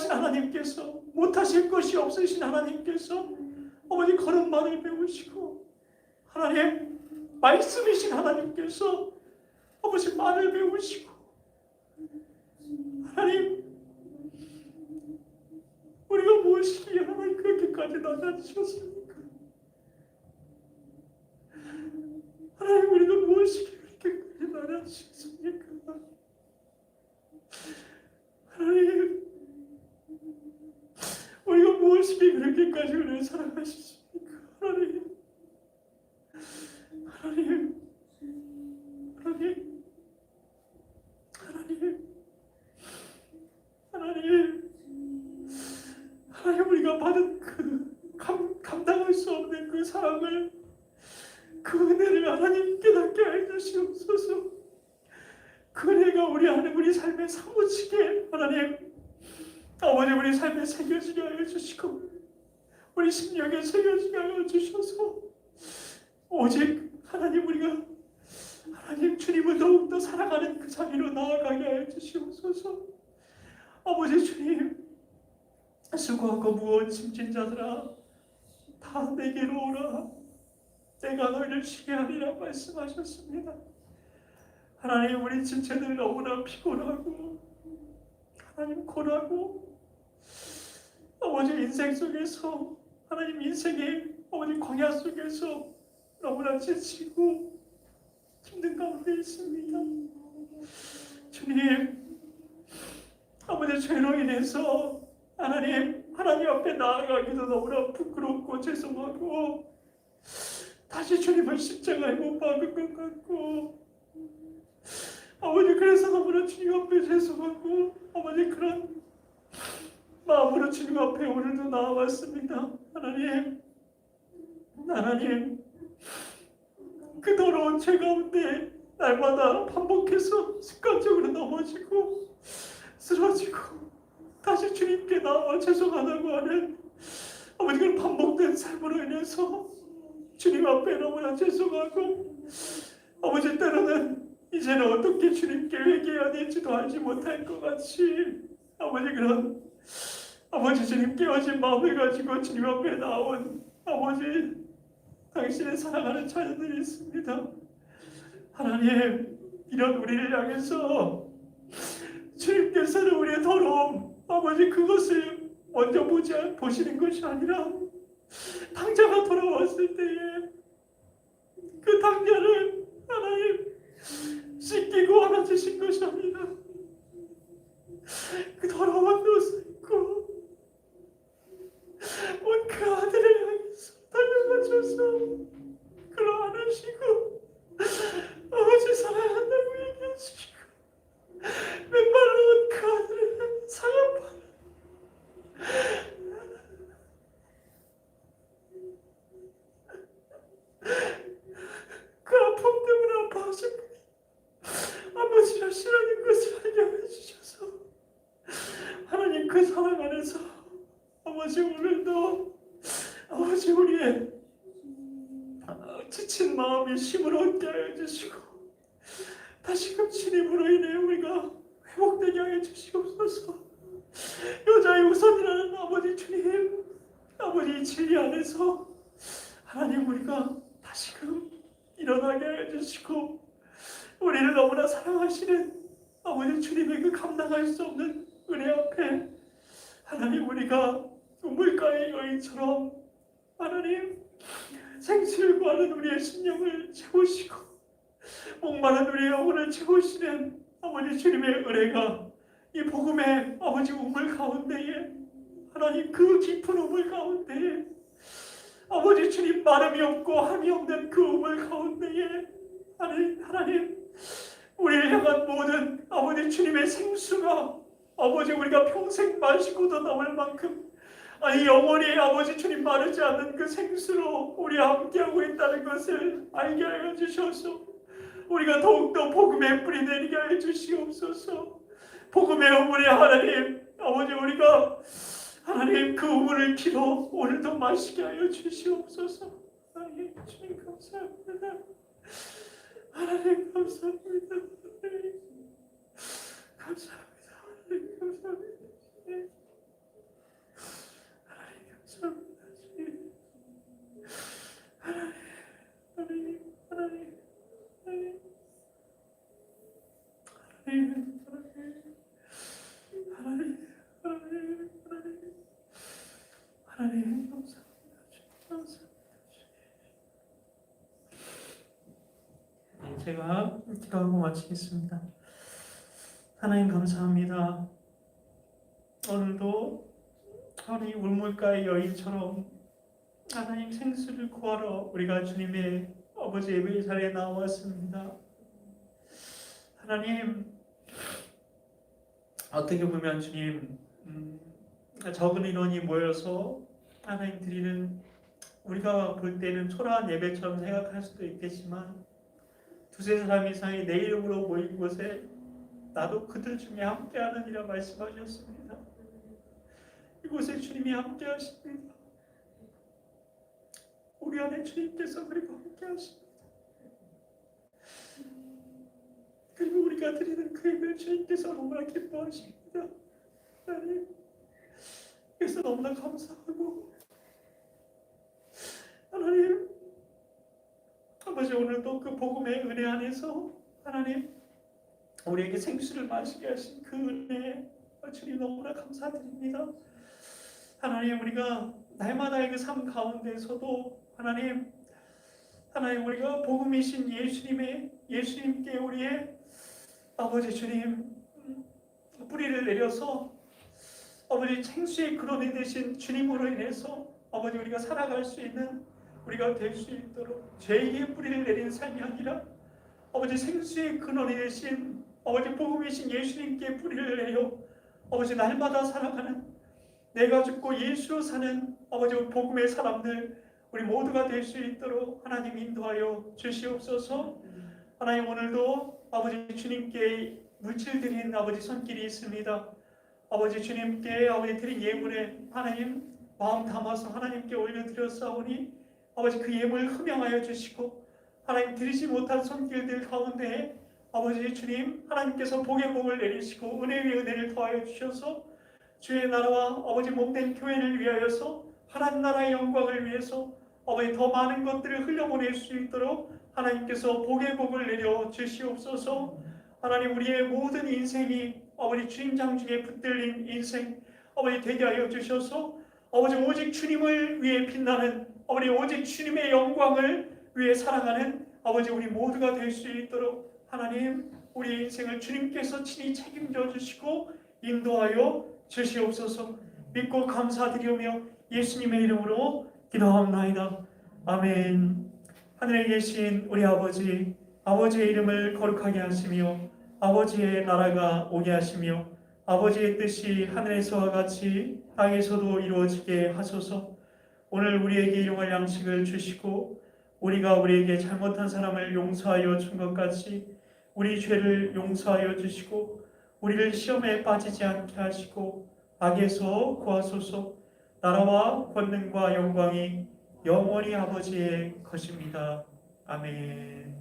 하나님께서 못하실 것이 없으신 하나님께서 아버지 걸음마를 배우시고 하나님 말씀이신 하나님께서 아버지 말을 배우시고 하나님 우리가 무엇이기에 하나님 그렇게까지 나눠주셨습니까? 하나님 우리가 무엇이기에 그렇게까지 나눠주셨습니까? 하나님 우리가 무엇이기에 그렇게까지 우리를 사랑하셨습니까? 하나님 우리가 받은 그 감당할 수 없는 그 사랑을 그 은혜를 하나님 깨닫게 해주시옵소서. 그 은혜가 우리 삶에 사무치게 하나님 아버지 우리 삶에 새겨지게 하여 주시고 우리 심령에 새겨지게 하여 주셔서 오직 하나님 우리가 하나님 주님을 더욱더 사랑하는 그 자리로 나아가게 하여 주시옵소서. 아버지 주님, 수고하고 무거운 짐진 자들아 다 내게로 오라. 내가 너희를 쉬게 하리라 말씀하셨습니다. 하나님, 우리 지체들 너무나 피곤하고 하나님 고나고 아버지 인생 속에서 하나님 인생의 아버지 광야 속에서 너무나 지치고 힘든 가운데 있습니다. 주님, 아버지 죄로 인해서 하나님 앞에 나아가기도 너무나 부끄럽고 죄송하고 다시 주님을 십자가에 못 박은 것 같고 아버지 그래서 너무나 주님 앞에 죄송하고 아버지 그런 마음으로 주님 앞에 오늘도 나와왔습니다. 하나님 그 더러운 죄 가운데 날마다 반복해서 습관적으로 넘어지고 쓰러지고 다시 주님께 나와 죄송하다고 하는 아버지 그런 반복된 삶으로 인해서 주님 앞에 너무나 죄송하고 아버지 때로는 이제는 어떻게 주님께 회개해야 될지도 알지 못할 것 같이 아버지 그런 아버지 주님 깨어진 마음을 가지고 주님 앞에 나온 아버지 당신의 사랑하는 자녀들이 있습니다. 하나님 이런 우리를 향해서 주님께서는 우리의 더러움 아버지 그것을 먼저 보시는 것이 아니라 당자가 돌아왔을 때에 그 당자를 하나님 씻기고 안아주신 것이 아니라 그 더러운 옷을 입고 온 그 아들을 향해서 달려가셔서 그를 안으시고 아버지 사랑한다고 얘기하시고 맨발로 온 그 아들을 사랑받는 그 아픔 때문에 아파하신 분이 아버지를 싫어하는 것을 알게 해주셔서 하나님 그 사랑 안에서 아버지 오늘도 아버지 우리의 지친 마음이 힘을 얻게 하여 주시고 다시금 주님으로 인해 우리가 회복되게 하여 주시옵소서. 여자의 우선이라는 아버지 주님 아버지 진리 안에서 하나님 우리가 다시금 일어나게 하여 주시고 우리를 너무나 사랑하시는 아버지 주님의 그 감당할 수 없는 은혜 앞에 하나님 우리가 우물가의 여인처럼 하나님 생수를 구하는 우리의 심령을 채우시고 목마른 우리의 영혼을 채우시는 아버지 주님의 은혜가 이 복음의 아버지 우물 가운데에 하나님 그 깊은 우물 가운데에 아버지 주님 마름이 없고 함이 없는 그 우물 가운데에 하나님 우리를 향한 모든 아버지 주님의 생수가 아버지 우리가 평생 마시고도 남을 만큼 영원히 아버지 주님 마르지 않는 그 생수로 우리와 함께하고 있다는 것을 알게 하여 주셔서 우리가 더욱더 복음의 뿌리 내리게 하여 주시옵소서. 복음의 우물에 하나님 아버지 우리가 하나님 그 우물을 길어 오늘도 마시게 하여 주시옵소서. 하나님 주님 감사합니다. 하나님 감사합니다. 하나님 감사합니다. 하나님 감사합니다. 하나님 감사합니다. 하나님 하나님 하나님 하나님 하나님 하나님 하나님 감사합니다. 감사합니다. 제가 기도하고 마치겠습니다. 하나님 감사합니다. 오늘도 하나님 울물가의 여인처럼 하나님 생수를 구하러 우리가 주님의 아버지 예배 자리에 나왔습니다. 하나님 어떻게 보면 주님 적은 인원이 모여서 하나님 드리는 우리가 볼 때는 초라한 예배처럼 생각할 수도 있겠지만 두세 사람 이상이 내 이름으로 모인 곳에 나도 그들 중에 함께하느니라 말씀하셨습니다. 이곳에 주님이 함께하십니다. 우리 안에 주님께서 그리고 함께하십니다. 그리고 우리가 드리는 그 예배를 주님께서 너무나 기뻐하십니다. 하나님, 그래서 너무나 감사하고 하나님, 아버지 오늘도 그 복음의 은혜 안에서 하나님 우리에게 생수를 마시게 하신 그 은혜 주님 너무나 감사드립니다. 하나님, 우리가 날마다의 그 삶 가운데서도 하나님 우리가 복음이신 예수님께 우리의 아버지 주님 뿌리를 내려서 아버지 생수의 근원이 되신 주님으로 인해서 아버지 우리가 살아갈 수 있는 우리가 될 수 있도록 죄의 뿌리를 내리는 삶이 아니라 아버지 생수의 근원이 되신 아버지 복음이신 예수님께 뿌리를 내려 아버지 날마다 살아가는, 내가 죽고 예수로 사는 아버지 복음의 사람들 우리 모두가 될 수 있도록 하나님 인도하여 주시옵소서. 하나님, 오늘도 아버지 주님께 물질 드린 아버지 손길이 있습니다. 아버지 주님께 아버지 드린 예물에 하나님 마음 담아서 하나님께 올려드렸사오니 아버지 그 예물 흠양하여 주시고 하나님 드리지 못한 손길들 가운데 아버지 주님 하나님께서 복의 복을 내리시고 은혜 위에 은혜를 더하여 주셔서 주의 나라와 아버지 몸된 교회를 위하여서 하나님 나라의 영광을 위해서 아버지 더 많은 것들을 흘려보낼 수 있도록 하나님께서 복의 복을 내려 주시옵소서. 하나님, 우리의 모든 인생이 아버지 주인장 중에 붙들린 인생 아버지 되게 하여 주셔서 아버지 오직 주님을 위해 빛나는 아버지 오직 주님의 영광을 위해 살아가는 아버지 우리 모두가 될 수 있도록 하나님 우리의 인생을 주님께서 친히 책임져 주시고 인도하여 주시옵소서. 믿고 감사드리며 예수님의 이름으로 기도합나이다. 아멘. 하늘에 계신 우리 아버지, 아버지의 이름을 거룩하게 하시며 아버지의 나라가 오게 하시며 아버지의 뜻이 하늘에서와 같이 땅에서도 이루어지게 하소서. 오늘 우리에게 일용할 양식을 주시고 우리가 우리에게 잘못한 사람을 용서하여 준 것 같이 우리 죄를 용서하여 주시고 우리를 시험에 빠지지 않게 하시고 악에서 구하소서. 나라와 권능과 영광이 영원히 아버지의 것입니다. 아멘.